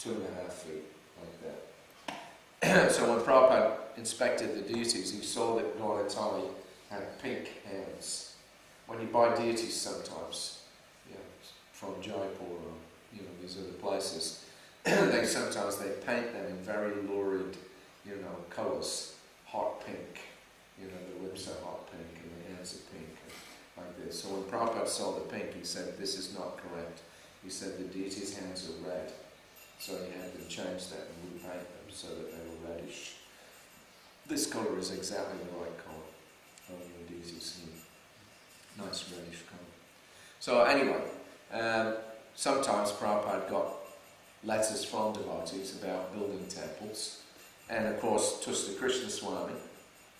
2.5 feet, like that. So when Prabhupada inspected the deities, he saw that Gaurantali had pink hands. When you buy deities sometimes, you know, from Jaipur or these other places, sometimes they paint them in very lurid, colours, hot pink. The lips are hot pink and the hands are pink, like this. So when Prabhupada saw the pink, he said, "This is not correct." He said the deities' hands are red, so he had them change that and repaint them so that they were reddish. This colour is exactly the right colour of the deities' nice reddish colour. So anyway, sometimes Prabhupada got letters from devotees about building temples, and of course Tusta Krishna Swami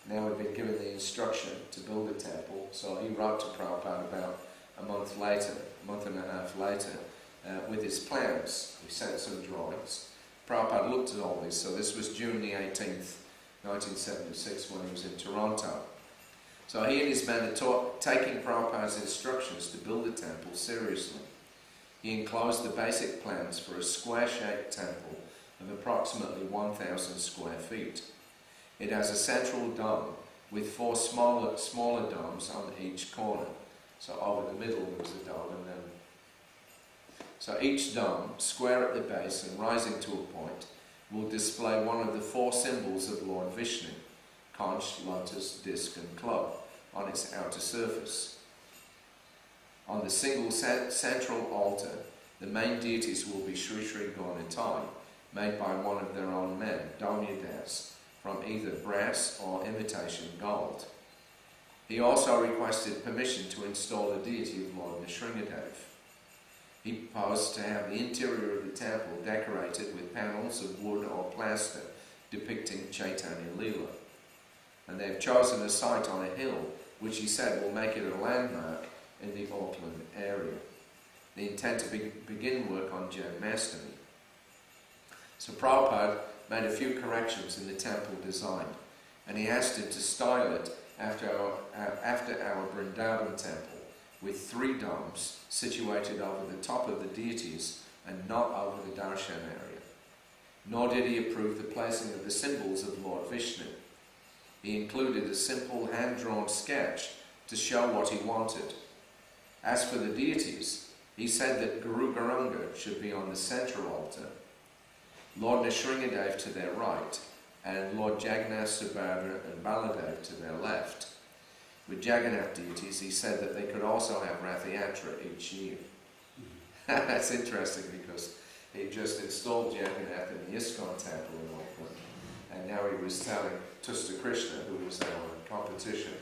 now had been given the instruction to build a temple, so he wrote to Prabhupada about a month and a half later, with his plans. He sent some drawings. Prabhupada looked at all this, so this was June the 18th, 1976, when he was in Toronto. So he and his men had taking Prabhupada's instructions to build a temple seriously. He enclosed the basic plans for a square-shaped temple of approximately 1,000 square feet. It has a central dome with 4 smaller domes on each corner. So over the middle there was a dome, and then so each dome, square at the base and rising to a point, will display one of the 4 symbols of Lord Vishnu: conch, lotus, disc and club on its outer surface. On the single central altar, the main deities will be Sri Sri Gaurnitai, made by one of their own men, Damyadas, from either brass or imitation gold. He also requested permission to install the deity of Lord Nrsingadev. He proposed to have the interior of the temple decorated with panels of wood or plaster depicting Chaitanya Leela. And they have chosen a site on a hill, which he said will make it a landmark in the Auckland area. They intend to begin work on Janmashtami. So Prabhupada made a few corrections in the temple design, and he asked him to style it after our Vrindavan temple, with 3 domes situated over the top of the deities and not over the darshan area. Nor did he approve the placing of the symbols of Lord Vishnu. He included a simple hand-drawn sketch to show what he wanted. As for the deities, he said that Guru Garanga should be on the central altar, Lord Nrsingadev to their right, and Lord Jagannath, Subhadra and Baladev to their left. With Jagannath deities, he said that they could also have Rathayatra each year. That's interesting, because he just installed Jagannath in the ISKCON temple in Auckland, and now he was telling Tusta Krishna, who was our competition,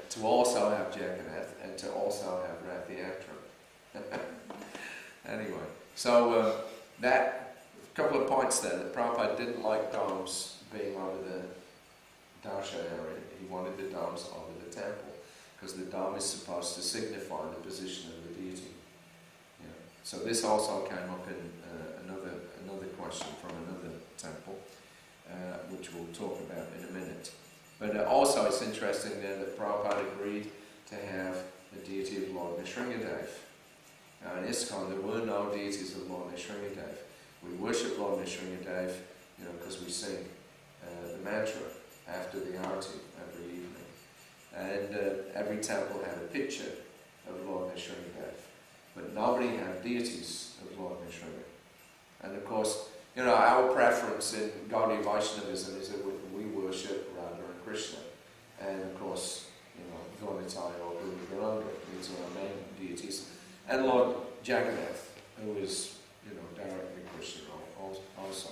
to also have Jagannath and to also have Rathayatra. Anyway, so that couple of points there, that Prabhupada didn't like domes being over the darshan area. He wanted the domes over the temple, because the dome is supposed to signify the position of the deity. So this also came up in another question from another temple, which we'll talk about in a minute. But also it's interesting there that Prabhupada agreed to have the deity of Lord Nrsingadev. Now in ISKCON there were no deities of Lord Nrsingadev. We worship Lord Nrsingadev, because we sing the mantra after the arati every evening. And every temple had a picture of Lord Nrsingadev, but nobody had deities of Lord Nrsingadev. And of course, our preference in Gaudiya Vaishnavism is that we worship Radha and Krishna. And of course, Gaurnitai or Guru Garanga, these are our main deities. And Lord Jagannath, who is directly Krishna also.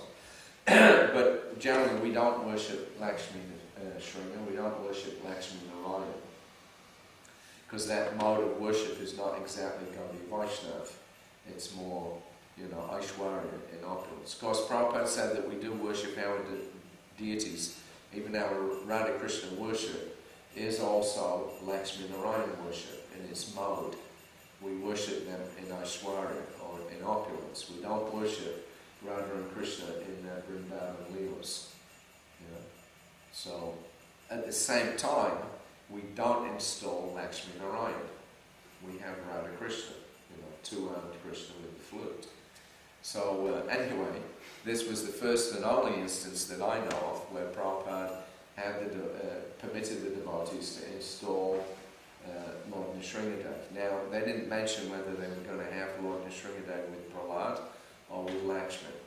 But generally we don't worship Lakshmi Shringa, we don't worship Lakshmi Narayan, because that mode of worship is not exactly Gaudiya Vaishnava. It's more, Aishwarya in opulence. Of course, Prabhupada said that we do worship our deities, even our Radha Krishna worship is also Lakshmi Narayan worship in its mode. We worship them in Aishwarya or in opulence. We don't worship Radha and Krishna in Vrindavan Leelas. So, at the same time, we don't install Lakshmi Narayan. We have Radha Krishna, two-armed Krishna with the flute. So anyway, this was the first and only instance that I know of where Prabhupada had permitted the devotees to install Lord Nrsingadev. Now, they didn't mention whether they were going to have Lord Nrsingadev with Prahlad or with Lakshman.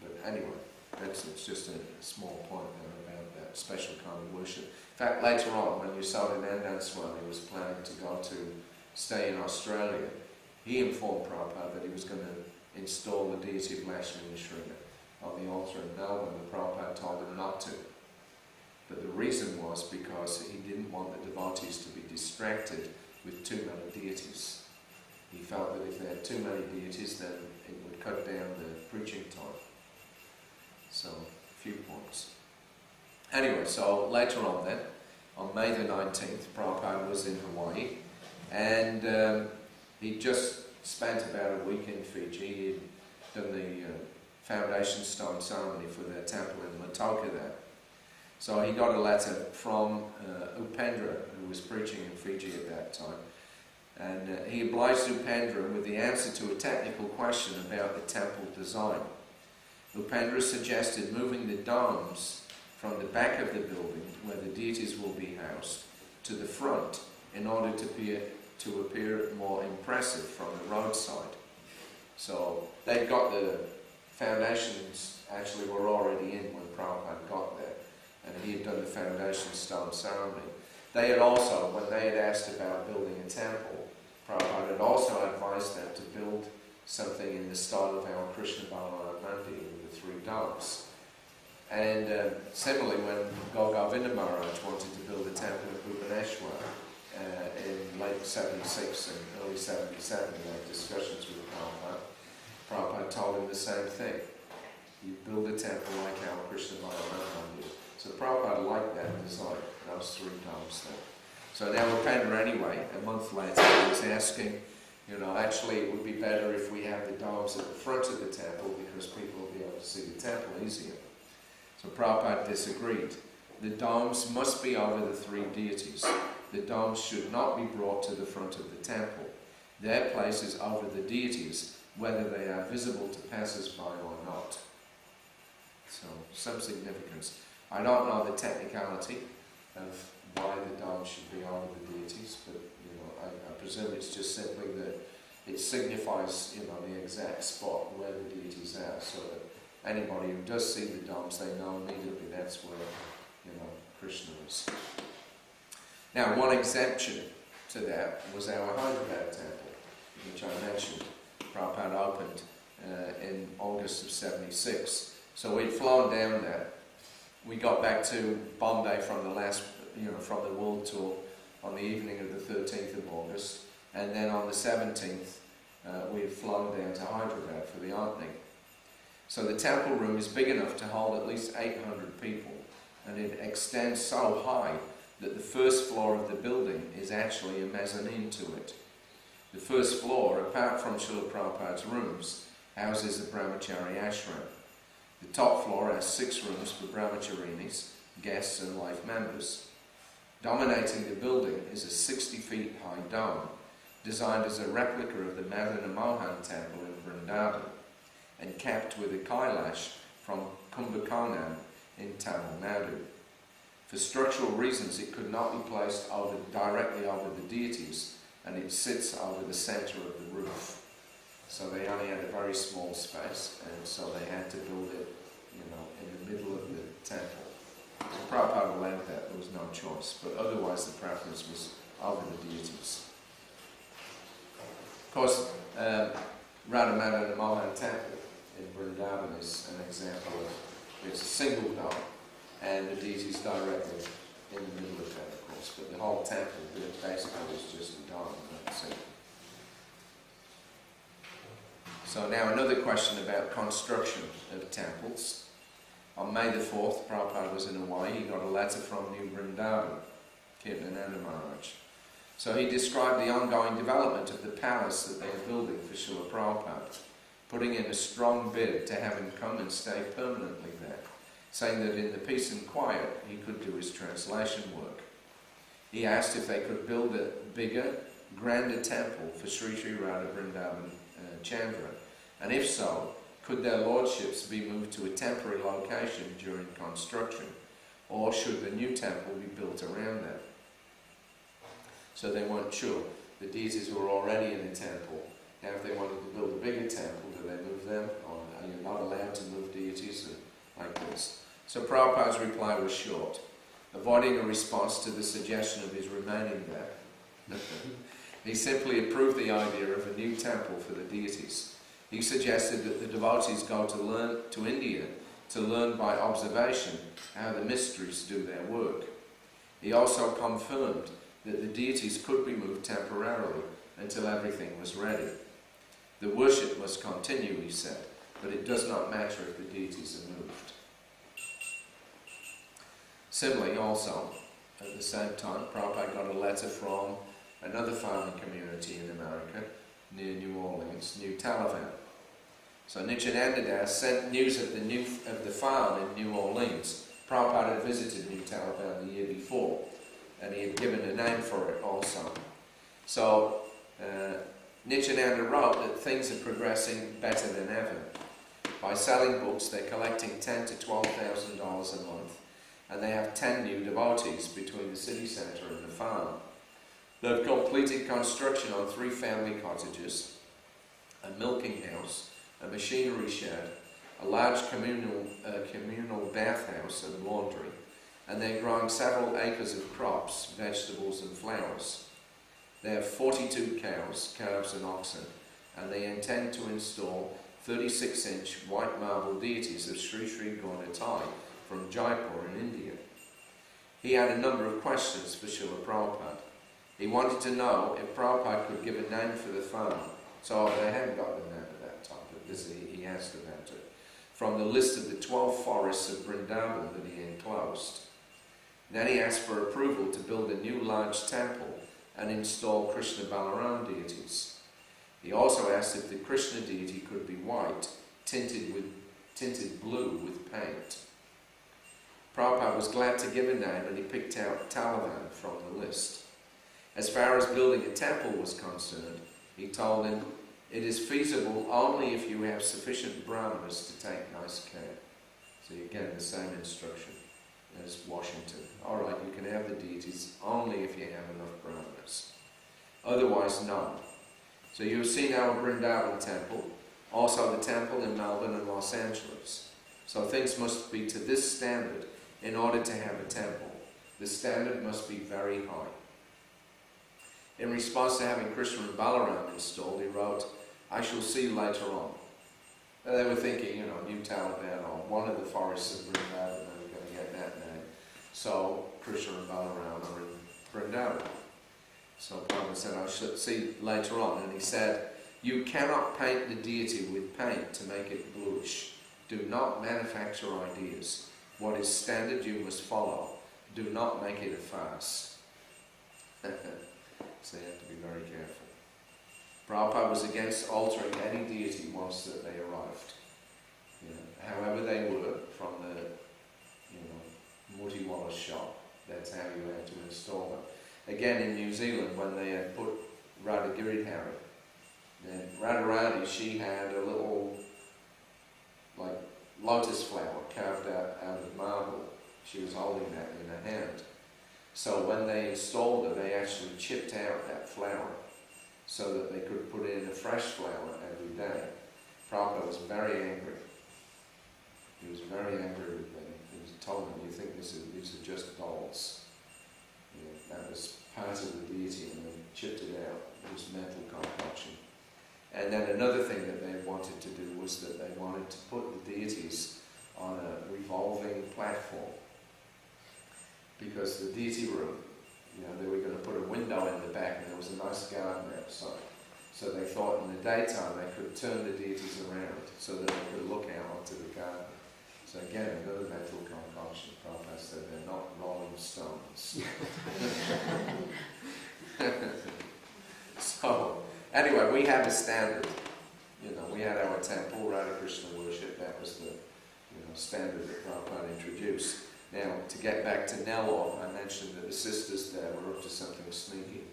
But anyway, it's just a small point there about that special kind of worship. In fact, later on, when Yasodhanandan Swami was planning to go to stay in Australia, he informed Prabhupada that he was going to install the deity of Lakshmi Nrsinga on the altar in Melbourne. The Prabhupada told him not to. But the reason was because he didn't want the devotees to be distracted with too many deities. He felt that if there had too many deities, then it would cut down the preaching time. So, a few points. Anyway, so later on then, on May the 19th, Prabhupada was in Hawaii, and he just spent about a week in Fiji. He'd done the foundation stone ceremony for their temple in Matoka there. So he got a letter from Upendra, who was preaching in Fiji at that time, and he obliged Upendra with the answer to a technical question about the temple design. Upendra suggested moving the domes from the back of the building, where the deities will be housed, to the front in order to appear more impressive from the roadside. So they'd got the foundations, actually were already in when Prabhupada got there, and he had done the foundation stone ceremony. They had also, when they had asked about building a temple, Prabhupada had also advised them to build something in the style of our Krishna Balaram Mandir with the three domes. And similarly, when Govinda Maharaj wanted to build a temple in Bhubaneswar in late 76 and early 77, they had discussions with Prabhupada. Prabhupada told him the same thing. You build a temple like our Krishna Balaram Mandir. So Prabhupada liked that design, those three domes there. So now Upendra anyway, a month later, he was asking, actually it would be better if we have the domes at the front of the temple because people will be able to see the temple easier. So Prabhupada disagreed. The domes must be over the three deities. The domes should not be brought to the front of the temple. Their place is over the deities, whether they are visible to passers-by or not. So, some significance. I don't know the technicality of why the dome should be over the deities, but I presume it's just simply that it signifies the exact spot where the deities are, so that anybody who does see the domes, they know immediately that's where Krishna is. Now, one exemption to that was our Hyderabad temple, which I mentioned. Prabhupada opened in August of 76. So we'd flown down there. We got back to Bombay from from the world tour on the evening of the 13th of August, and then on the 17th we had flown down to Hyderabad for the opening. So the temple room is big enough to hold at least 800 people, and it extends so high that the first floor of the building is actually a mezzanine to it. The first floor, apart from Srila Prabhupada's rooms, houses the Brahmachari ashram. The top floor has 6 rooms for brahmacharinis, guests and life members. Dominating the building is a 60 feet high dome, designed as a replica of the Madana Mohan temple in Vrindavan, and capped with a Kailash from Kumbhakonam in Tamil Nadu. For structural reasons, it could not be placed directly over the deities, and it sits over the centre of the roof. So they only had a very small space, and so they had to build it, in the middle of the temple. So Prabhupada allowed that, there was no choice, but otherwise the preference was over the deities. Of course, Radha Mohan temple in Vrindavan is an example of, it's a single dome, and the deities directly in the middle of that, of course, but the whole temple basically is just a dome, that's it. So now another question about construction of temples. On May the 4th, Prabhupada was in Hawaii. He got a letter from New Vrindavan, Kirtananda Maharaj. So he described the ongoing development of the palace that they are building for Srila Prabhupada, putting in a strong bid to have him come and stay permanently there, saying that in the peace and quiet he could do his translation work. He asked if they could build a bigger, grander temple for Sri Sri Radha Vrindavan Chandra? And if so, could their lordships be moved to a temporary location during construction, or should the new temple be built around them? So they weren't sure. The deities were already in the temple. Now if they wanted to build a bigger temple, do they move them? Or are you not allowed to move deities like this? So Prabhupada's reply was short, avoiding a response to the suggestion of his remaining there. He simply approved the idea of a new temple for the deities. He suggested that the devotees go to India to learn by observation how the mysteries do their work. He also confirmed that the deities could be moved temporarily until everything was ready. The worship must continue, he said, but it does not matter if the deities are moved. Similarly, also, at the same time, Prabhupada got a letter from another farming community in America, near New Orleans, New Taliban. So Nityananda Das sent news of the farm in New Orleans. Prabhupada had visited New Taliban the year before, and he had given a name for it also. So Nityananda wrote that things are progressing better than ever. By selling books, they're collecting $10,000 to $12,000 a month, and they have 10 new devotees between the city centre and the farm. They've completed construction on 3 family cottages, a milking house, a machinery shed, a large communal bathhouse and laundry, and they're growing several acres of crops, vegetables and flowers. They have 42 cows, calves and oxen, and they intend to install 36-inch white marble deities of Sri Sri Gauratai from Jaipur in India. He had a number of questions for Srila Prabhupada. He wanted to know if Prabhupada could give a name for the farm. So they hadn't got the name at that time, but he asked about it. From the list of the 12 forests of Vrindavan that he enclosed. Then he asked for approval to build a new large temple and install Krishna Balaram deities. He also asked if the Krishna deity could be white, tinted blue with paint. Prabhupada was glad to give a name, and he picked out Taliban from the list. As far as building a temple was concerned, he told him, it is feasible only if you have sufficient brahmanas to take nice care. So again, the same instruction as Washington. Alright, you can have the deities only if you have enough brahmanas. Otherwise, no. So you've seen our Vrindavan temple, also the temple in Melbourne and Los Angeles. So things must be to this standard in order to have a temple. The standard must be very high. In response to having Krishna and Balaram installed, he wrote, I shall see later on. And they were thinking, New Taliban or one of the forests of Vrindavan, they were going to get that name. So Krishna and Balaram are in Vrindavan. So Prabhupada said, I shall see later on. And he said, you cannot paint the deity with paint to make it bluish. Do not manufacture ideas. What is standard you must follow. Do not make it a farce. So you have to be very careful. Prabhupada was against altering any deity once that they arrived. However they were, from the Murtiwala shop, that's how you had to install them. Again in New Zealand, when they had put Radha Giridhari, then Radharani, she had a little lotus flower carved out of marble. She was holding that in her hand. So when they installed her, they actually chipped out that flower so that they could put in a fresh flower every day. Prabhupada was very angry. He was very angry with them. He told them, you think these are just dolls. That was part of the deity, and they chipped it out. It was mental concoction. And then another thing that they wanted to do was that they wanted to put the deities on a revolving platform. Because the deity room, they were going to put a window in the back, and there was a nice garden outside. So they thought in the daytime they could turn the deities around so that they could look out onto the garden. So again, another mental concoction. Prabhupada said they're not rolling stones. So, anyway, we have a standard. We had our temple, Radha Krishna worship. That was the standard that Prabhupada introduced. Now, to get back to Nellore, I mentioned that the sisters there were up to something sneaky.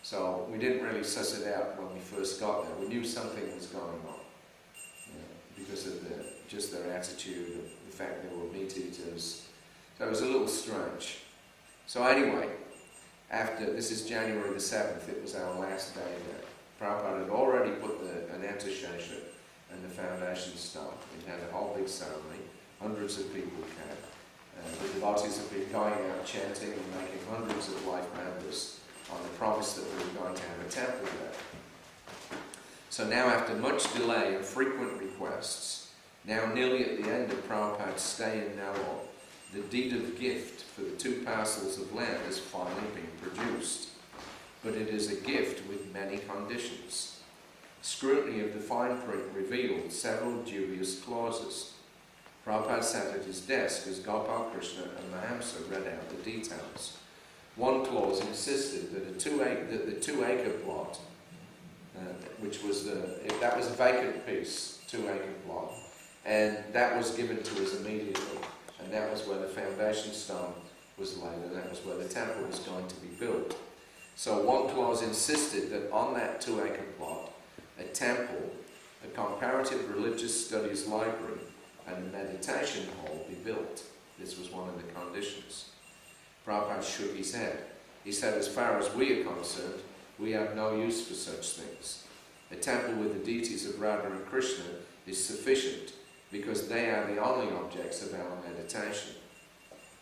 So we didn't really suss it out when we first got there. We knew something was going on, because of just their attitude, and the fact they were meat eaters. So it was a little strange. So anyway, this is January the 7th, it was our last day there. Prabhupada had already put an antushesha and the foundation stone. It had a whole big ceremony. Hundreds of people came. The devotees have been going out chanting and making hundreds of life members on the promise that we were going to have a temple there. So now, after much delay and frequent requests, now nearly at the end of Prabhupada's stay in Nellore, the deed of gift for the 2 parcels of land has finally been produced. But it is a gift with many conditions. Scrutiny of the fine print revealed several dubious clauses. Prabhupada sat at his desk as Gopal Krsna and Mahamsa read out the details. One clause insisted that the 2-acre plot, which was that was a vacant piece, 2-acre plot, and that was given to us immediately, and that was where the foundation stone was laid, and that was where the temple was going to be built. So one clause insisted that on that 2-acre plot, a temple, a comparative religious studies library, and a meditation hall be built. This was one of the conditions. Prabhupada shook his head. He said, as far as we are concerned, we have no use for such things. A temple with the deities of Radha and Krishna is sufficient because they are the only objects of our meditation.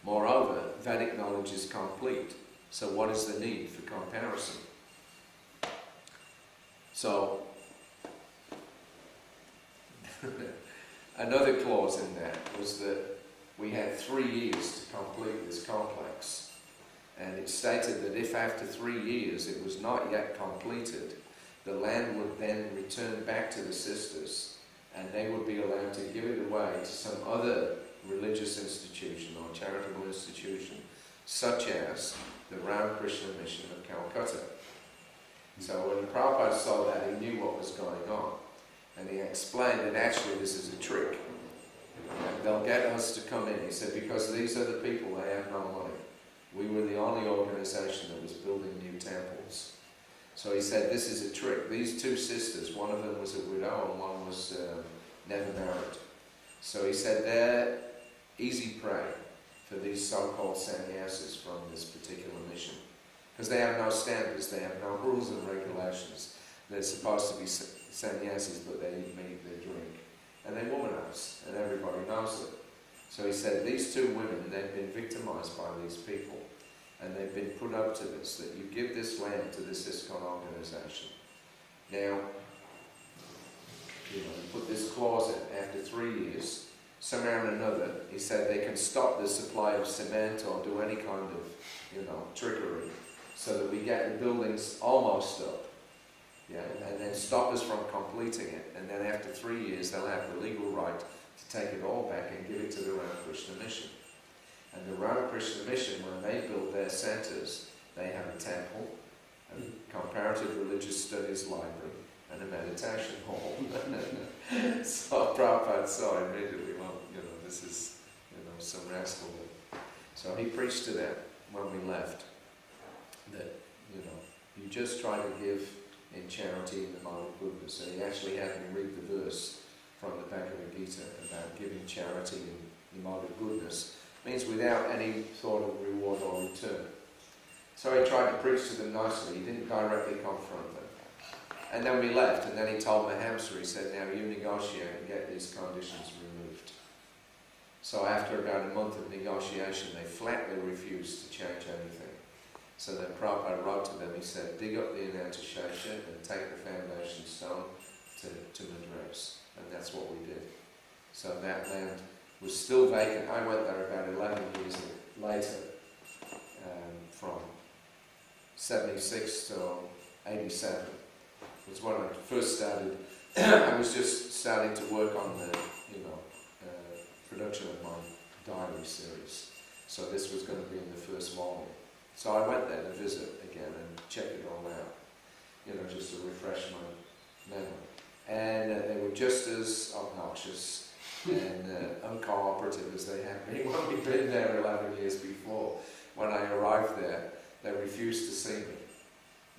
Moreover, Vedic knowledge is complete, so what is the need for comparison? So, another clause in that was that we had 3 years to complete this complex. And it stated that if after 3 years it was not yet completed, the land would then return back to the sisters and they would be allowed to give it away to some other religious institution or charitable institution, such as the Ramakrishna Mission of Calcutta. So when Prabhupada saw that, he knew what was going on. And he explained that actually this is a trick. They'll get us to come in. He said, because these are the people, they have no money. We were the only organization that was building new temples. So he said, this is a trick. These 2 sisters, one of them was a widow and one was never married. So he said, they're easy prey for these so-called sannyasis from this particular mission. Because they have no standards, they have no rules and regulations. They're supposed to be sannyasis, but they eat meat, they drink. And they womanize, and everybody knows it. So he said, these 2 women, they've been victimized by these people. And they've been put up to this, that you give this land to this ISKCON organization. Now, you put this clause in after 3 years, somehow or another, he said they can stop the supply of cement or do any kind of, trickery, so that we get the buildings almost up. Yeah, and then stop us from completing it. And then after 3 years, they'll have the legal right to take it all back and give it to the Ramakrishna Mission. And the Ramakrishna Mission, when they build their centers, they have a temple, a comparative religious studies library, and a meditation hall. So Prabhupada saw immediately, well, this is, some rascal. So he preached to them when we left that, you just try to give in charity in the mode of goodness. And he actually had me read the verse from the Bhagavad Gita about giving charity in the mode of goodness. It means without any thought of reward or return. So he tried to preach to them nicely. He didn't directly confront them. And then we left, and then he told Mahamsa, he said, now you negotiate and get these conditions removed. So after about a month of negotiation, they flatly refused to change anything. So then Prabhupada wrote to them, he said, dig up the Anantashesha and take the foundation stone to Madras. And that's what we did. So that land was still vacant. I went there about 11 years later, from 76 to 87. It was when I first started. I was just starting to work on the, production of my diary series. So this was going to be in the first volume. So I went there to visit again and check it all out, just to refresh my memory. And they were just as obnoxious and uncooperative as they had been when we'd been there 11 years before. When I arrived there, they refused to see me.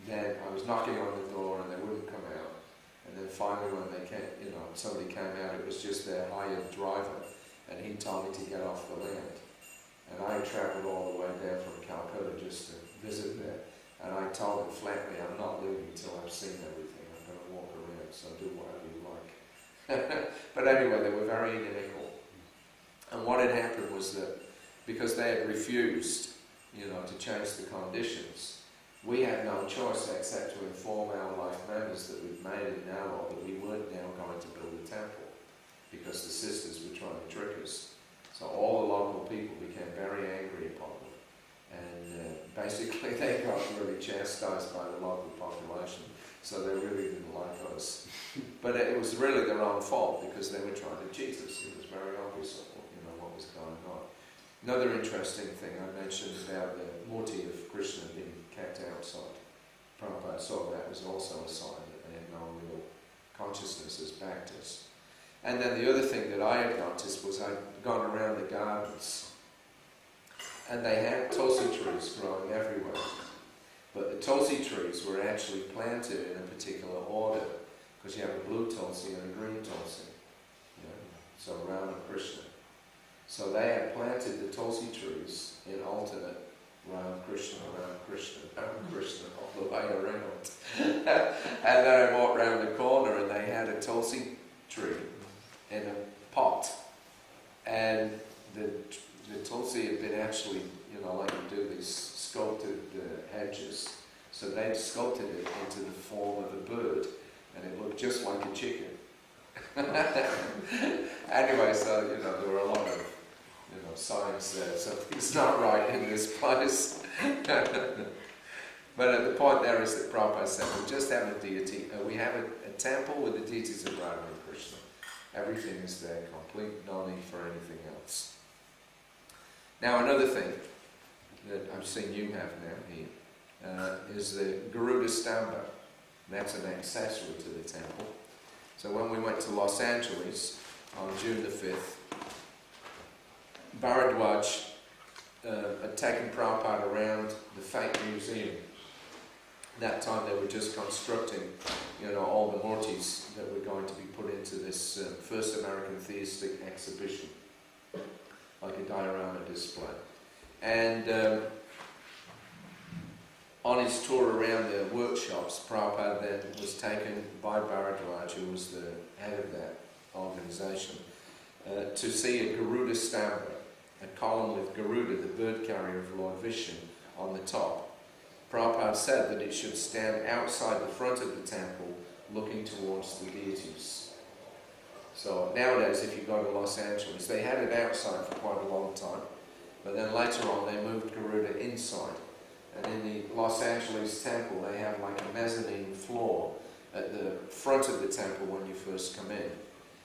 then I was knocking on the door and they wouldn't come out. And then finally when they came, somebody came out, it was just their hired driver, and he told me to get off the land. And I travelled all the way down from Calcutta just to visit there. And I told him flatly, I'm not leaving until I've seen everything. I'm going to walk around, so do whatever you like. But anyway, they were very inimical. And what had happened was that because they had refused, to change the conditions, we had no choice except to inform our life members that we'd made it now, that we weren't now going to build a temple, because the sisters were trying to trick us. So all the local people became very angry upon them, and basically they got really chastised by the local population, so they really didn't like us. But it was really their own fault, because they were trying to cheat us. It was very obvious what was going on. Another interesting thing I mentioned about the murti of Krishna being kept outside. Prabhupada saw that was also a sign that they had no real consciousness as bhaktas. And then the other thing that I had noticed was I'd gone around the gardens, and they had tulsi trees growing everywhere. But the tulsi trees were actually planted in a particular order, because you have a blue tulsi and a green tulsi. So Rama Krishna. So they had planted the tulsi trees in alternate Ram Krishna, all the way around. And then I walked round the corner and they had a tulsi tree in a pot. And the tulsi had been actually, like you do these sculpted hedges. So they'd sculpted it into the form of a bird, and it looked just like a chicken. Anyway, so, there were a lot of signs there, something's not right in this place. But the point there is that Prabhupada said, we just have a deity, we have a temple with the deities of Radha and Krishna. Everything is there, complete, no need for anything else. Now another thing that I've seen you have now here is the Garuda Stamba. That's an accessory to the temple. So when we went to Los Angeles on June the 5th, Bharadwaj had taken Prabhupada around the fake museum. That time they were just constructing, all the murtis that were going to be put into this first American theistic exhibition, like a diorama display. And on his tour around the workshops, Prabhupada then was taken by Bharadwaj, who was the head of that organization, to see a Garuda Stamba, a column with Garuda, the bird carrier of Lord Vishnu, on the top. Prabhupada said that it should stand outside the front of the temple, looking towards the deities. So nowadays, if you go to Los Angeles, they had it outside for quite a long time, but then later on they moved Garuda inside. And in the Los Angeles temple, they have like a mezzanine floor at the front of the temple when you first come in.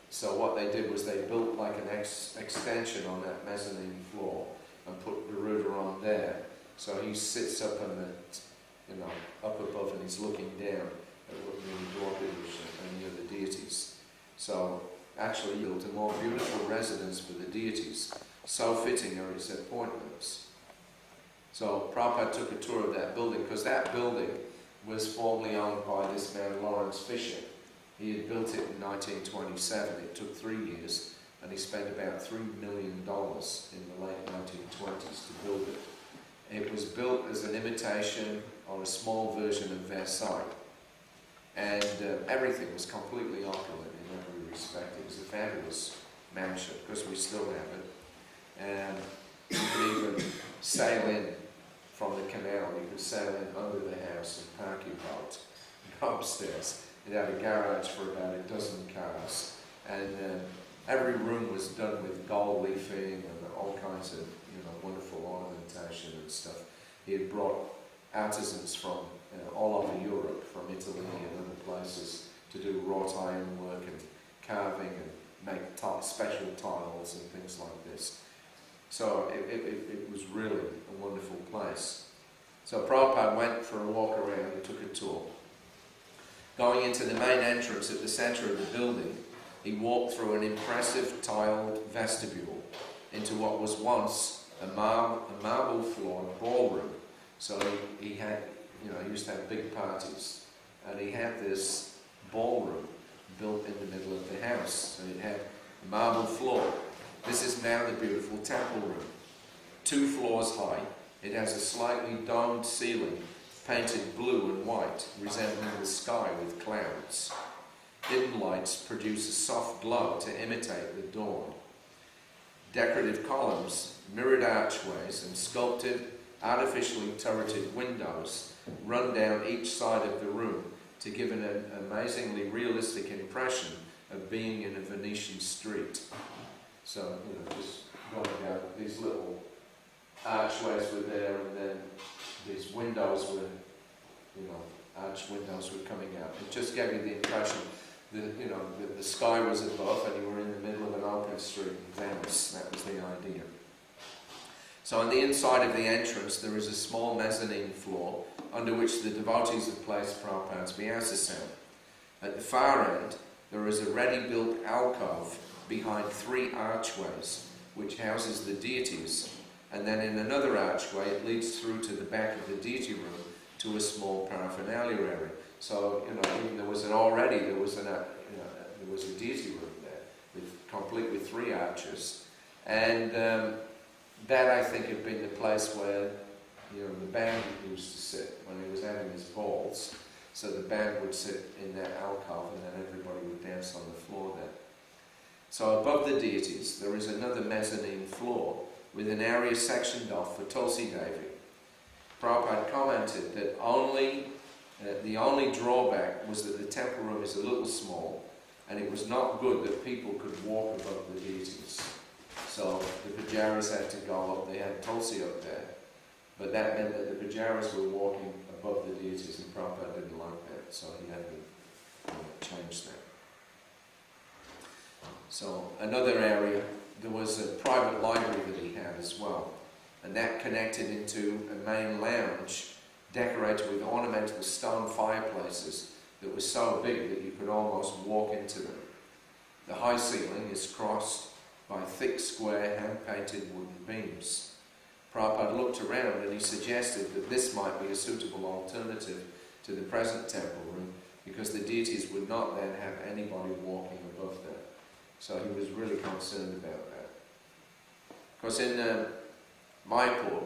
So what they did was they built like an extension on that mezzanine floor and put Garuda on there. So he sits up in the, up above, and he's looking down at what the Deities and the other deities. So actually built a more beautiful residence for the deities, so fitting are its appointments. So Prabhupada took a tour of that building, because that building was formerly owned by this man Lawrence Fisher. He had built it in 1927. It took 3 years, and he spent about $3 million in the late 1920s to build it. It was built as an imitation or a small version of Versailles, and everything was completely opulent in every respect. It was a fabulous mansion, because we still have it, and you could even sail in from the canal. You could sail in under the house and park your boat and go upstairs. It had a garage for about a dozen cars, and every room was done with gold leafing and all kinds of wonderful ornamentation and stuff. He had brought artisans from all over Europe, from Italy and other places, to do wrought iron work and carving and make special tiles and things like this. So it was really a wonderful place. So Prabhupada went for a walk around and took a tour. Going into the main entrance at the centre of the building, he walked through an impressive tiled vestibule into what was once a marble floored ballroom. So he had, he used to have big parties, and he had this ballroom built in the middle of the house, and it had a marble floor. This is now the beautiful temple room. 2 floors high. It has a slightly domed ceiling, painted blue and white, resembling the sky with clouds. Hidden lights produce a soft glow to imitate the dawn. Decorative columns, mirrored archways, and sculpted, artificially turreted windows run down each side of the room to give an amazingly realistic impression of being in a Venetian street. So, just going down, these little archways were there, and then these windows were, arch windows were coming out. It just gave you the impression that, the sky was above and you were in the middle of an open street in Venice. That was the idea. So on the inside of the entrance there is a small mezzanine floor under which the devotees have placed Prabhupada's Vyasa. At the far end there is a ready-built alcove behind 3 archways which houses the deities, and then in another archway it leads through to the back of the deity room to a small paraphernalia area. So, even there was a deity room there, complete with 3 arches, and that I think had been the place where, the band used to sit when he was having his balls. So the band would sit in that alcove, and then everybody would dance on the floor there. So above the deities, there is another mezzanine floor with an area sectioned off for Tulsi Devi. Prabhupada commented that the only drawback was that the temple room is a little small, and it was not good that people could walk above the deities. So the pujaris had to go up. They had Tulsi up there, but that meant that the pujaris were walking above the deities, and Prabhupada didn't like that, so he had to change that. So another area, there was a private library that he had as well, and that connected into a main lounge decorated with ornamental stone fireplaces that were so big that you could almost walk into them. The high ceiling is crossed by thick, square, hand-painted wooden beams. Prabhupada looked around and he suggested that this might be a suitable alternative to the present temple room, because the deities would not then have anybody walking above them. So he was really concerned about that. Of course, in Mayapur,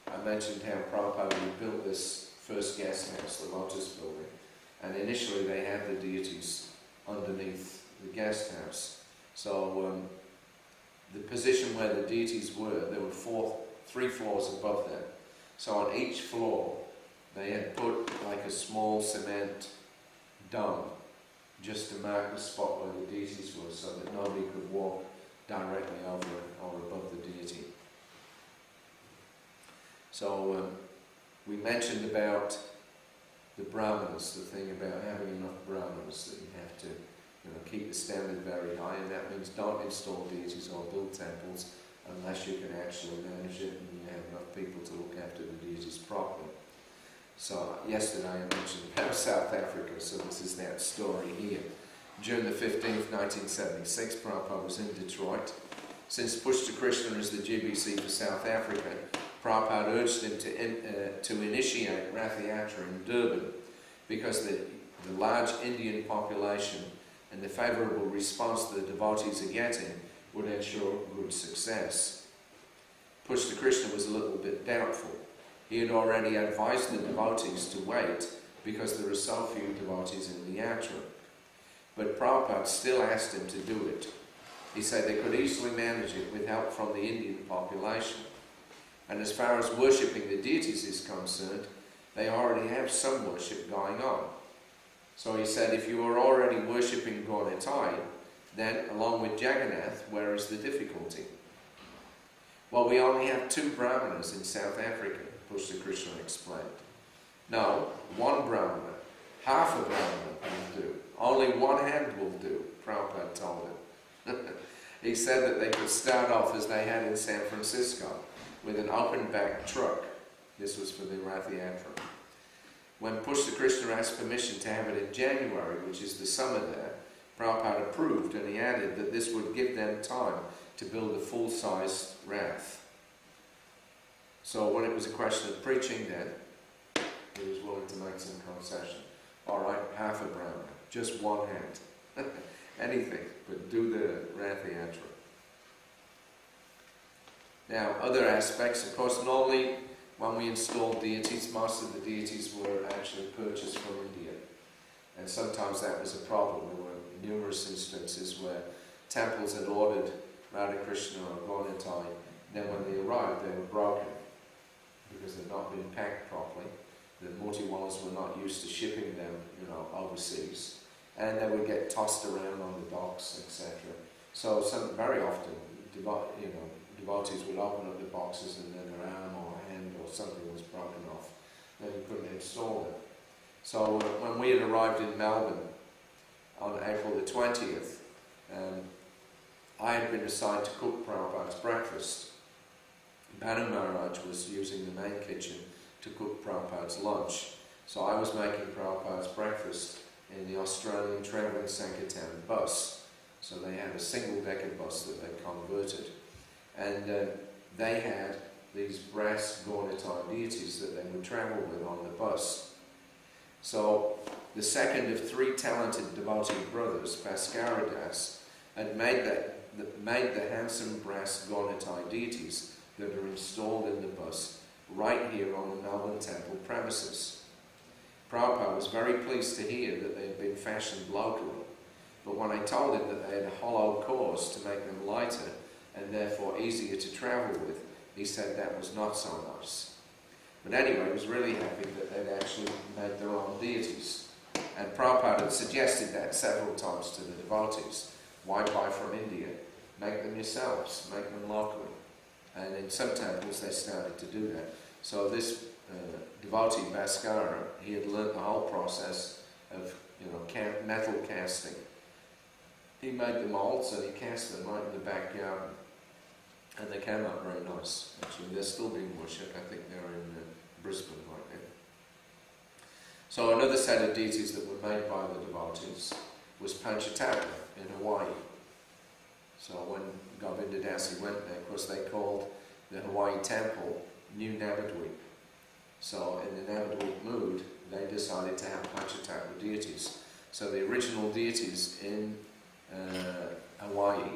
I mentioned how Prabhupada had built this first guest house, the Lotus building, and initially they had the deities underneath the guest house. So the position where the deities were, there were 3 floors above them. So on each floor they had put like a small cement dome just to mark the spot where the deities were, so that nobody could walk directly over or above the deity. So we mentioned about the brahmanas, the thing about having enough brahmanas, that you have to keep the standard very high, and that means don't install deities or build temples unless you can actually manage it and you have enough people to look after the deities properly. So yesterday I mentioned about South Africa, so this is that story here. June the 15th, 1976, Prabhupada was in Detroit. Since Push to Krsna is the GBC for South Africa, Prabhupada urged him to initiate Rath Yatra in Durban, because the large Indian population and the favourable response that the devotees are getting would ensure good success. Push to Krsna was a little bit doubtful. He had already advised the devotees to wait because there are so few devotees in the yatra. But Prabhupada still asked him to do it. He said they could easily manage it with help from the Indian population. And as far as worshipping the deities is concerned, they already have some worship going on. So he said, if you are already worshipping Gauratai, then along with Jagannath, where is the difficulty? Well, we only have 2 brahmanas in South Africa, Pushta Krishna explained. No, 1 brahmana, half a brahmana will do. Only 1 hand will do, Prabhupada told him. He said that they could start off as they had in San Francisco, with an open back truck. This was for the Rath Yatra. When Pushta Krishna asked permission to have it in January, which is the summer there, Prabhupada approved, and he added that this would give them time to build a full-sized Rath. So when it was a question of preaching then, he was willing to make some concession. All right, half a brahmana, just one hand. Anything, but do the Rath Yatra. Now, other aspects, of course, normally when we installed deities, most of the deities were actually purchased from India. And sometimes that was a problem. There were numerous instances where temples had ordered Radha Krishna or Gauratai, then when they arrived they were broken because they'd not been packed properly. The Murtiwalas were not used to shipping them, overseas, and they would get tossed around on the docks, etc. So very often, devotees would open up the boxes and then their arm or hand or something was broken off. Then you couldn't install them. So when we had arrived in Melbourne on April the 20th, I had been assigned to cook Prabhupada's breakfast. Banu Maharaj was using the main kitchen to cook Prabhupada's lunch. So I was making Prabhupada's breakfast in the Australian travelling Sankirtan bus. So they had a single-decker bus that they converted. And they had these brass Gauratai deities that they would travel with on the bus. So the second of three talented devotee brothers, Bhaskara Das, had made the handsome brass Gauratai deities that are installed in the bus right here on the Melbourne Temple premises. Prabhupada was very pleased to hear that they had been fashioned locally, but when I told him that they had hollow cores to make them lighter and therefore easier to travel with, he said that was not so nice. But anyway, he was really happy that they'd actually made their own deities. And Prabhupada had suggested that several times to the devotees. Why buy from India? Make them yourselves, make them locally. And in some temples they started to do that. So this devotee, Bhaskara, he had learnt the whole process of metal casting. He made the molds and he cast them right in the back garden. And they came out very nice. Actually, they're still being worshipped. I think they're in Brisbane right now. So another set of deities that were made by the devotees was Panchatattva in Hawaii. So when Govinda Dasi went there, of course they called the Hawaii temple New Navadvip. So in the Navadvip mood, they decided to have Panchatattva deities. So the original deities in Hawaii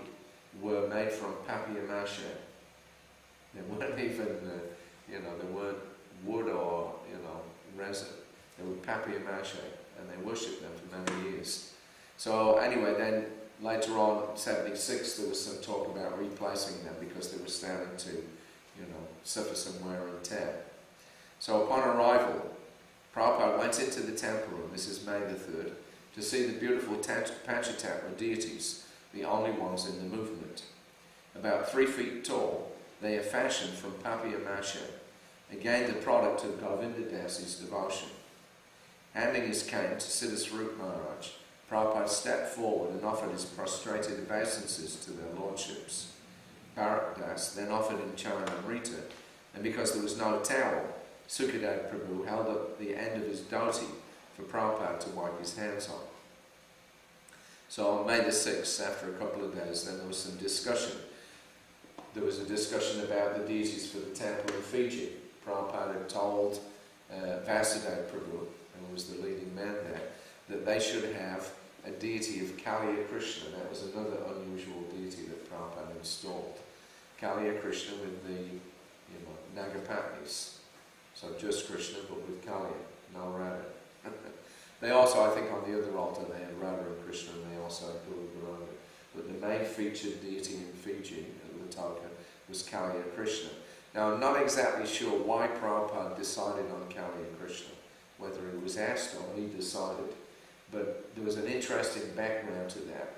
were made from papier-mâché. They weren't even, they weren't wood or, resin. They were papier-mâché, and they worshipped them for many years. So anyway, then later on, in 76, there was some talk about replacing them because they were starting to, suffer some wear and tear. So upon arrival, Prabhupada went into the temple room, this is May the 3rd, to see the beautiful Panchatattva deities, the only ones in the movement. About 3 feet tall, they are fashioned from papier-mâché, again the product of Govinda Dasi's devotion. Handing his cane to Siddhaswarup Maharaj, Prabhupada stepped forward and offered his prostrated obeisances to their lordships. Bharat Das then offered him Charanamrita, and because there was no towel, Sukadeva Prabhu held up the end of his dhoti for Prabhupada to wipe his hands on. So on May the 6th, after a couple of days, then there was some discussion. There was a discussion about the deities for the temple in Fiji. Prabhupada had told Vasudeva Prabhu, who was the leading man there, that they should have a deity of Kaliya Krishna. That was another unusual deity that Prabhupada installed. Kaliya Krishna with the Nagapatnis. So just Krishna but with Kaliya, no Radha. They also, I think on the other altar they had Radha and Krishna, and they also had Guru Radha. But the main featured deity in Fiji, at Lautoka, was Kaliya Krishna. Now I'm not exactly sure why Prabhupada decided on Kaliya Krishna, whether he was asked or he decided, but there was an interesting background to that.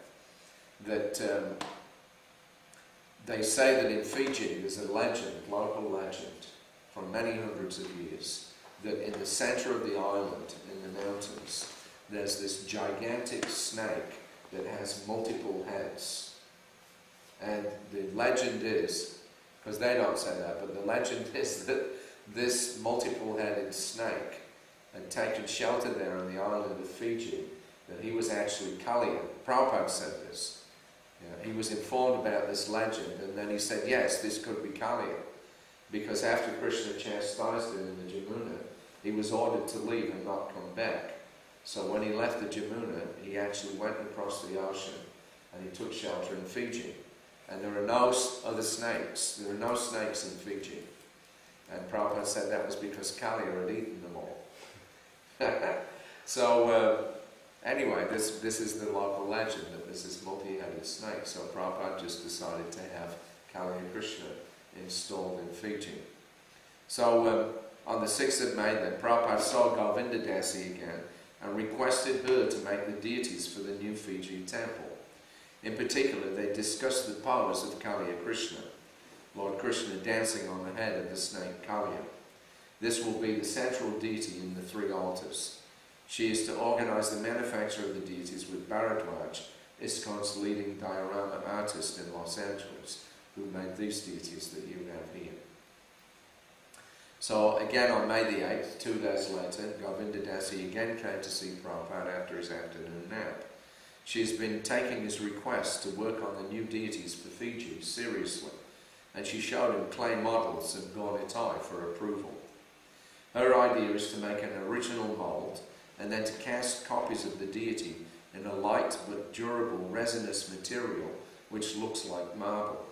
They say that in Fiji there's a legend, local legend, from many hundreds of years, that in the center of the island, in the mountains, there's this gigantic snake that has multiple heads. And the legend is, because they don't say that, but the legend is that this multiple-headed snake had taken shelter there on the island of Fiji, that he was actually Kaliya. Prabhupada said this. He was informed about this legend, and then he said, yes, this could be Kaliya. Because after Krishna chastised him in the Jamuna, he was ordered to leave and not come back. So when he left the Jamuna, he actually went across the ocean and he took shelter in Fiji. And there are no other snakes. There are no snakes in Fiji. And Prabhupada said that was because Kali had eaten them all. So anyway, this is the local legend that there's this multi-headed snake. So Prabhupada just decided to have Kali and Krishna installed in Fiji. So on the 6th of May then, Prabhupada saw Govinda Dasi again and requested her to make the deities for the new Fiji temple. In particular, they discussed the pose of Kali Krishna, Lord Krishna dancing on the head of the snake Kali. This will be the central deity in the 3 altars. She is to organize the manufacture of the deities with Bharadwaj, ISKCON's leading diorama artist in Los Angeles, who made these deities that you have here. So again on May the 8th, 2 days later, Govinda Dasi again came to see Prabhupada after his afternoon nap. She's been taking his request to work on the new deities for Fiji seriously, and she showed him clay models of Gaunitai for approval. Her idea is to make an original mould and then to cast copies of the deity in a light but durable resinous material which looks like marble.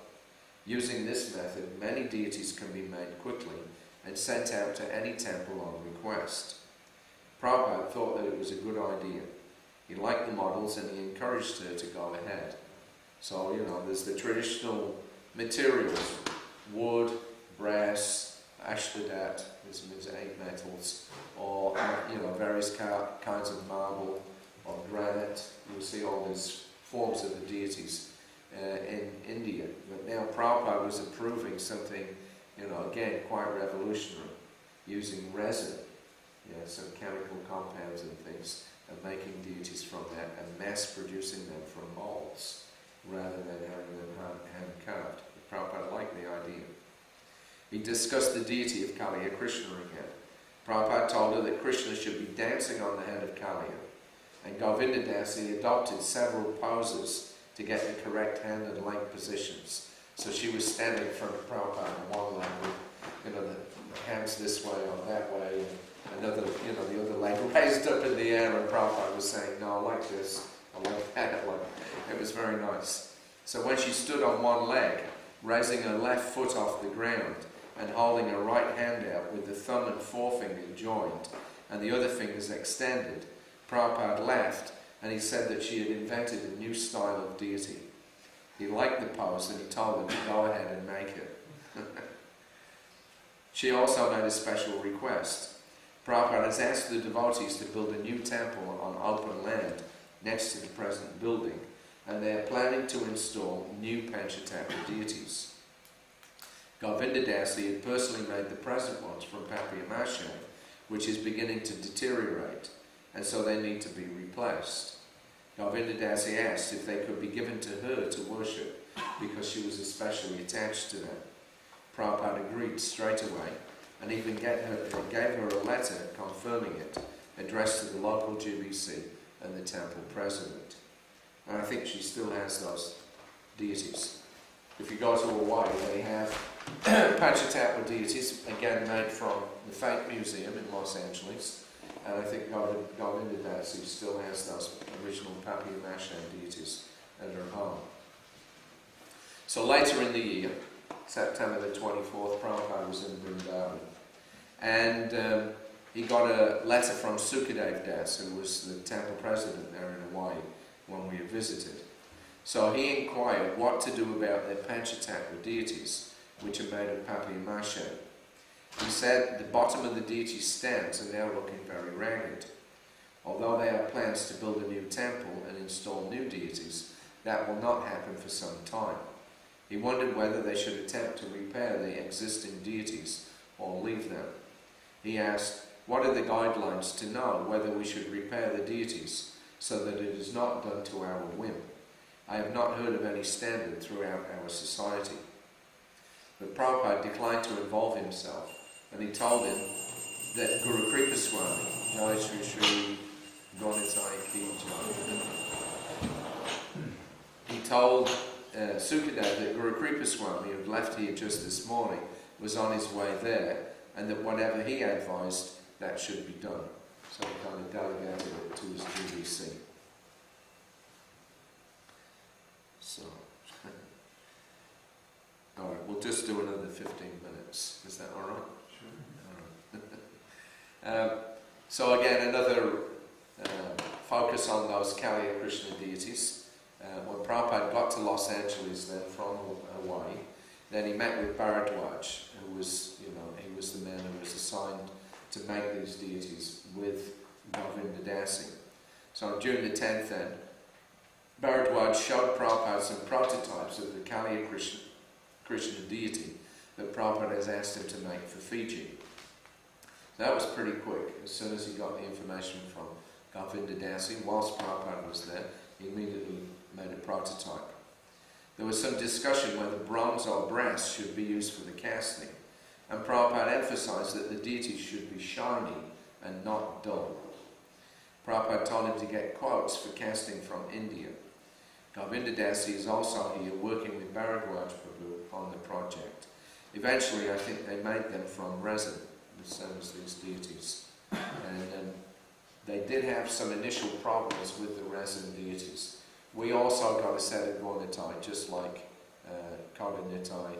Using this method, many deities can be made quickly and sent out to any temple on request. Prabhupada thought that it was a good idea. He liked the models and he encouraged her to go ahead. So, there's the traditional materials: wood, brass, ashtadat, this means 8 metals, or, various kinds of marble or granite. You'll see all these forms of the deities in India. But now Prabhupada was approving something, again, quite revolutionary, using resin, some chemical compounds and things, and making deities from that and mass producing them from molds rather than having them hand carved. Prabhupada liked the idea. He discussed the deity of Kali Krishna again. Prabhupada told her that Krishna should be dancing on the head of Kali, and Govinda Dasi adopted several poses to get the correct hand and leg positions. So she was standing in front of Prabhupada on one leg with, the hands this way or that way, and another, the other leg raised up in the air, and Prabhupada was saying, no, I like this, I like that, it was very nice. So when she stood on one leg, raising her left foot off the ground and holding her right hand out with the thumb and forefinger joined and the other fingers extended, Prabhupada laughed and he said that she had invented a new style of deity. He liked the pose and he told her to go ahead and make it. She also made a special request. Prabhupada has asked the devotees to build a new temple on open land next to the present building, and they are planning to install new Panchatattva deities. Govinda Dasi had personally made the present ones from Papiamashe, which is beginning to deteriorate, and so they need to be replaced. Govinda Dasi asked if they could be given to her to worship, because she was especially attached to them. Prabhupada agreed straight away, and even gave her a letter confirming it, addressed to the local GBC and the temple president. And I think she still has those deities. If you go to Hawaii, they have Panchatattva deities, again made from the Fate Museum in Los Angeles, and I think Govinda Dasi still has those original Papiamashe deities at her home. So later in the year, September the 24th, Prabhupada was in Vrindavan, and he got a letter from Sukadev Das, who was the temple president there in Hawaii when we had visited. So he inquired what to do about their Panchatattva deities, which are made of Papiamashe. He said the bottom of the deity stands are now looking very ragged. Although they have plans to build a new temple and install new deities, that will not happen for some time. He wondered whether they should attempt to repair the existing deities or leave them. He asked, what are the guidelines to know whether we should repair the deities so that it is not done to our whim? I have not heard of any standard throughout our society. But Prabhupada declined to involve himself, and he told him that Guru Kripa Swami, Jai Shri Shri Gaunitai Ki Jai, he told Sukadev that Guru Kripa Swami, who had left here just this morning, was on his way there, and that whatever he advised that should be done. So he kind of delegated it to his GBC. So, alright, we'll just do another 15 minutes. Is that alright? Sure. Alright. So again, another focus on those Kali Krishna deities. When Prabhupada got to Los Angeles then from Hawaii, then he met with Bharadwaj, who was, he was the man who was assigned to make these deities with Govinda Dasi. So on June the 10th then, Bharadwaj showed Prabhupada some prototypes of the Kali Krishna deity that Prabhupada has asked him to make for Fiji. That was pretty quick. As soon as he got the information from Govinda Dasi, whilst Prabhupada was there, he immediately made a prototype. There was some discussion whether bronze or brass should be used for the casting, and Prabhupada emphasized that the deities should be shiny and not dull. Prabhupada told him to get quotes for casting from India. Govinda Dasi is also here working with Bharadwaj Prabhu on the project. Eventually, I think they made them from resin, the same as these deities. And they did have some initial problems with the resin deities. We also got a set of Gornitai, just like Kodanitai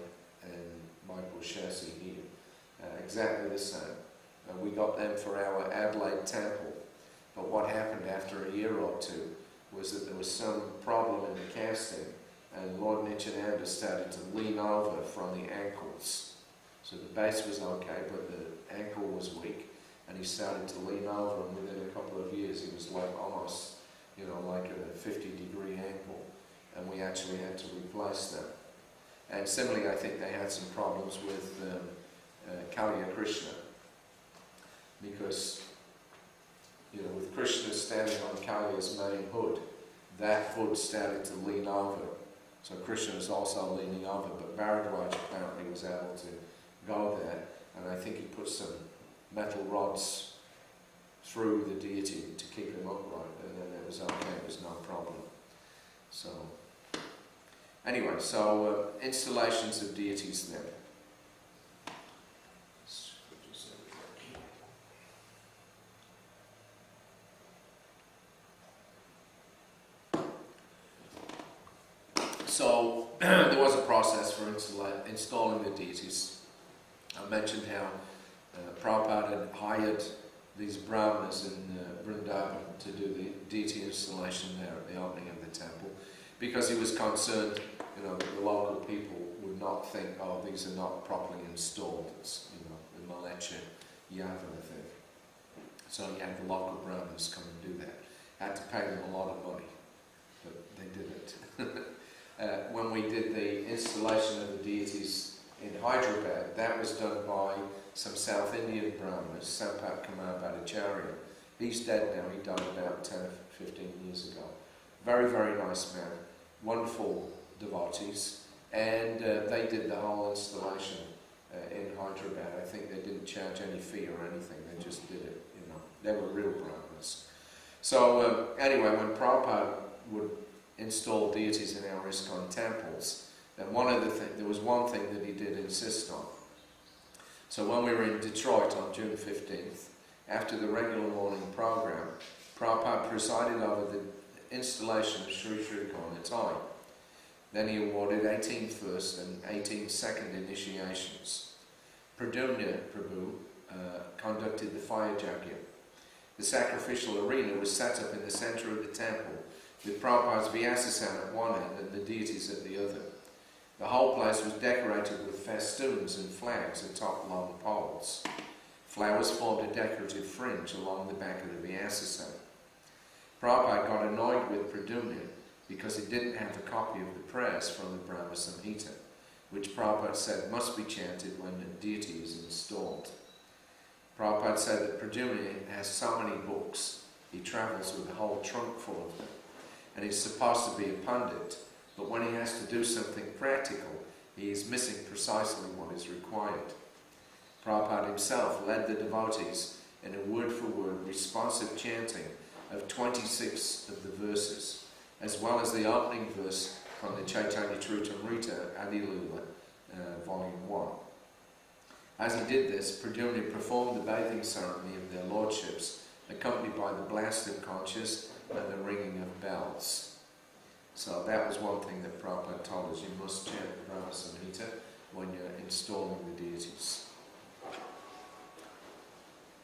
and Michael Chassis here. Exactly the same. We got them for our Adelaide temple. But what happened after a year or two was that there was some problem in the casting, and Lord Nityananda started to lean over from the ankles. So the base was okay, but the ankle was weak, and he started to lean over, and within a couple of years he was like almost, like at a 50-degree angle, and we actually had to replace them. And similarly, I think they had some problems with Kali Krishna, because with Krishna standing on Kali's main hood, that hood started to lean over. So Krishna was also leaning over, but Bharadwaj apparently was able to go there, and I think he put some metal rods through the deity to keep him upright, and then it was okay, it was no problem. So, anyway, so installations of deities then. So there was a process for installing the deities. I mentioned how Prabhupada had hired these brahmanas in Vrindavan to do the deity installation there at the opening of the temple, because he was concerned, that the local people would not think, oh, these are not properly installed. It's, the Malecha Yavana thing. So he had the local brahmanas come and do that. Had to pay them a lot of money, but they did it. When we did the installation of the deities in Hyderabad, that was done by some South Indian brahmanas, Sampat Kumar Bhattacharya. He's dead now, he died about 10 or 15 years ago. Very, very nice man, wonderful devotees, and they did the whole installation in Hyderabad. I think they didn't charge any fee or anything, they just did it, They were real brahmanas. So anyway, when Prabhupada would install deities in our ISKCON temples, then there was one thing that he did insist on. So when we were in Detroit on June 15th, after the regular morning program, Prabhupada presided over the installation of Sri Sri Gornitai. Then he awarded 18 first and 18 second initiations. Pradyumna Prabhu conducted the fire yajna. The sacrificial arena was set up in the center of the temple, with Prabhupada's Vyasasana at one end and the deities at the other. The whole place was decorated with festoons and flags atop long poles. Flowers formed a decorative fringe along the back of the Vyasasana. Prabhupada got annoyed with Pradyumna because he didn't have a copy of the prayers from the Brahma Samhita, which Prabhupada said must be chanted when the deity is installed. Prabhupada said that Pradyumna has so many books, he travels with a whole trunk full of them, and he's supposed to be a pundit, but when he has to do something practical, he is missing precisely what is required. Prabhupada himself led the devotees in a word-for-word responsive chanting of 26 of the verses, as well as the opening verse from the Chaitanya Charitamrita Adilila, Volume 1. As he did this, Pradyumna performed the bathing ceremony of their lordships, accompanied by the blast of conches and the ringing of bells. So that was one thing that Prabhupada told us: you must chant the Brahma Samhita when you're installing the deities.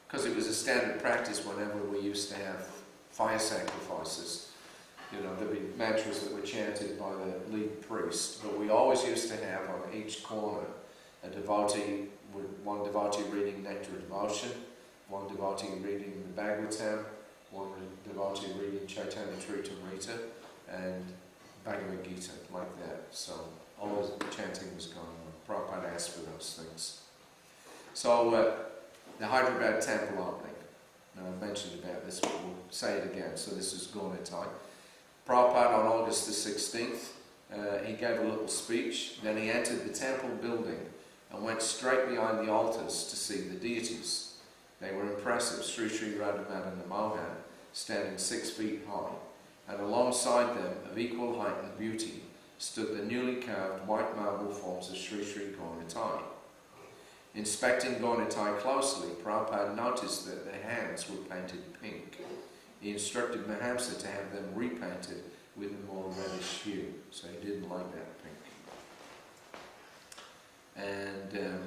Because it was a standard practice whenever we used to have fire sacrifices. You know, there'd be mantras that were chanted by the lead priest, but we always used to have on each corner a devotee, with one devotee reading Nectar Devotion, one devotee reading the Bhagavatam, one devotee reading Chaitanya Charitamrita, and Bhagavad Gita, like that. So always chanting was going on. Prabhupada asked for those things. So the Hyderabad temple opening. Now I've mentioned about this, but we'll say it again. So this is Gaunitai. Prabhupada on August the 16th, he gave a little speech. Then he entered the temple building and went straight behind the altars to see the deities. They were impressive. Sri Sri Radha Mohan, standing 6 feet high, and alongside them, of equal height and beauty, stood the newly carved white marble forms of Sri Sri Gaunitai. Inspecting Gaunitai closely, Prabhupada noticed that their hands were painted pink. He instructed Mahamsa to have them repainted with a more reddish hue, so he didn't like that pink. And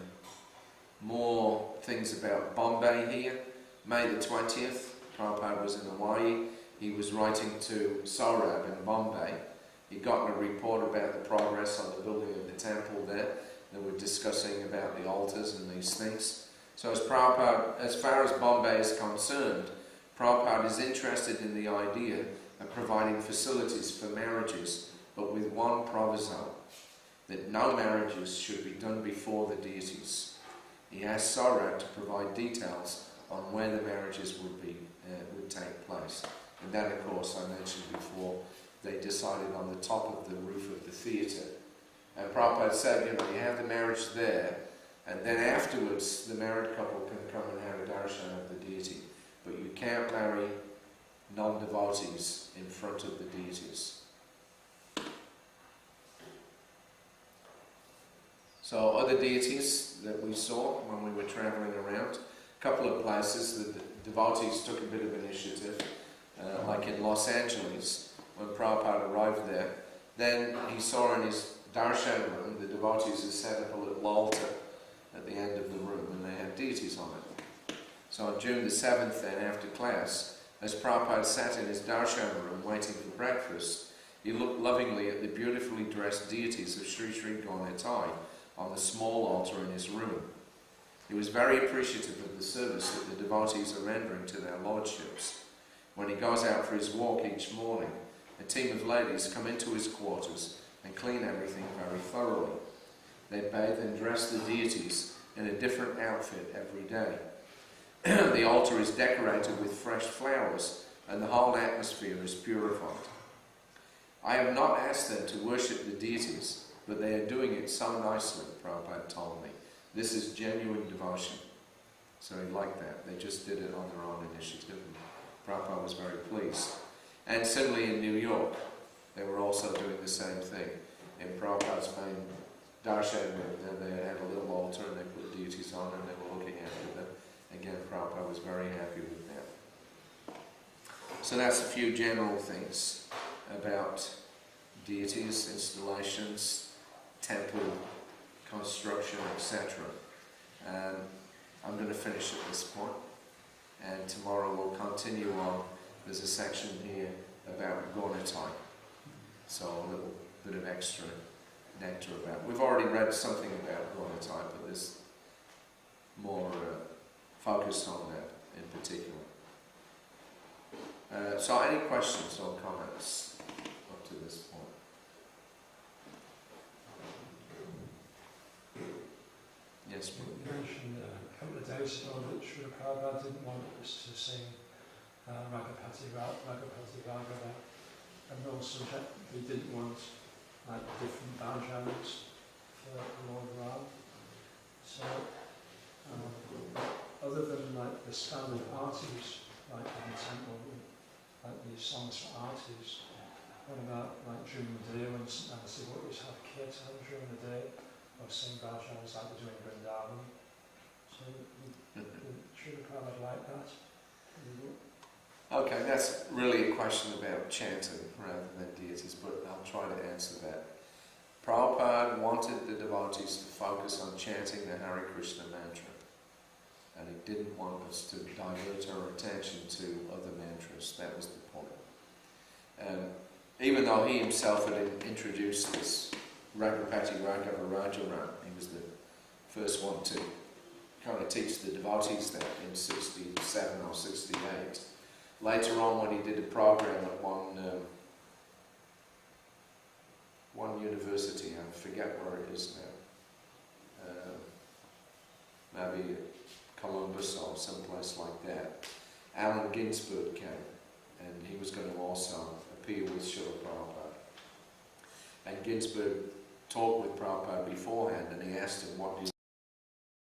more things about Bombay here. May the 20th, Prabhupada was in Hawaii. He was writing to Saurabh in Bombay. He'd gotten a report about the progress on the building of the temple there. They were discussing about the altars and these things. So as far as Bombay is concerned, Prabhupada is interested in the idea of providing facilities for marriages, but with one proviso, that no marriages should be done before the deities. He asked Saurabh to provide details on where the marriages would take place. And then, of course, I mentioned before, they decided on the top of the roof of the theatre. And Prabhupada said, you know, you have the marriage there, and then afterwards the married couple can come and have a darshan of the deity. But you can't marry non-devotees in front of the deities. So other deities that we saw when we were travelling around, a couple of places the devotees took a bit of initiative, like in Los Angeles, when Prabhupada arrived there. Then he saw in his darshan room, the devotees had set up a little altar at the end of the room, and they had deities on it. So on June the 7th, then, after class, as Prabhupada sat in his darshan room waiting for breakfast, he looked lovingly at the beautifully dressed deities of Sri Sri Gaunitai on the small altar in his room. He was very appreciative of the service that the devotees are rendering to their lordships. When he goes out for his walk each morning, a team of ladies come into his quarters and clean everything very thoroughly. They bathe and dress the deities in a different outfit every day. The altar is decorated with fresh flowers, and the whole atmosphere is purified. I have not asked them to worship the deities, but they are doing it so nicely, Prabhupada told me. This is genuine devotion. So he liked that. They just did it on their own initiative, and Prabhupada was very pleased. And similarly in New York, they were also doing the same thing. In Prabhupada's main darshan room, they had a little altar and they put deities on and they were looking after them. Again, Prabhupada was very happy with that. So that's a few general things about deities, installations, temple construction, etc. I'm going to finish at this point, and tomorrow we'll continue on. There's a section here about Gaunitai, so a little bit of extra nectar about. We've already read something about Gaunitai, but there's more focus on that in particular. So any questions or comments up to this point? Yes, you mentioned a couple of days ago that Srila Prabhupada didn't want us to sing Ragapati Bhagavatam, and also that he didn't want like different bhajans for Lord Ram. So other than like the standard artis, like in the temple, like these songs for artis, what about like during the day when Nancy always have kirtan during the day, or sing bhajans like they do in Vrindavan? So Srila Prabhupada like that. Okay, that's really a question about chanting rather than deities, but I'll try to answer that. Prabhupada wanted the devotees to focus on chanting the Hare Krishna mantra, and he didn't want us to divert our attention to other mantras. That was the point. Even though he himself had introduced this Raghupati Raghava Rajaram, he was the first one to kind of teach the devotees that in 67 or 68. Later on, when he did a program at one university, I forget where it is now, maybe Columbus or someplace like that, Allen Ginsberg came, and he was going to also appear with Srila Prabhupada. And Ginsberg talked with Prabhupada beforehand, and he asked him, what do you